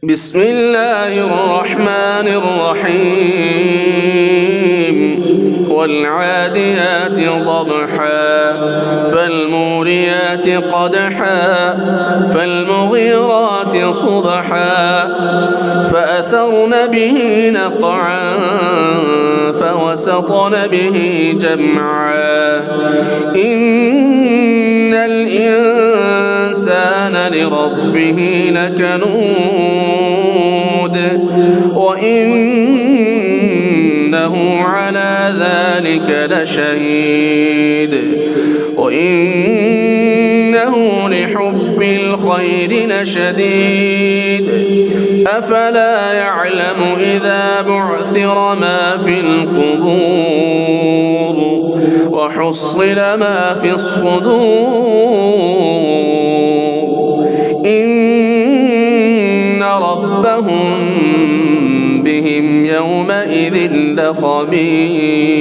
بسم الله الرحمن الرحيم والعاديات ضبحا فالموريات قدحا فالمغيرات صبحا فأثرن به نقعا فوسطن به جمعا إن الإنسان لربه لكنود وإنه على ذلك لشهيد وإنه لحب الخير لشديد أفلا يعلم إذا بعثر ما في القبور وحصل ما في الصدور إن ربهم بهم يومئذ لخبير.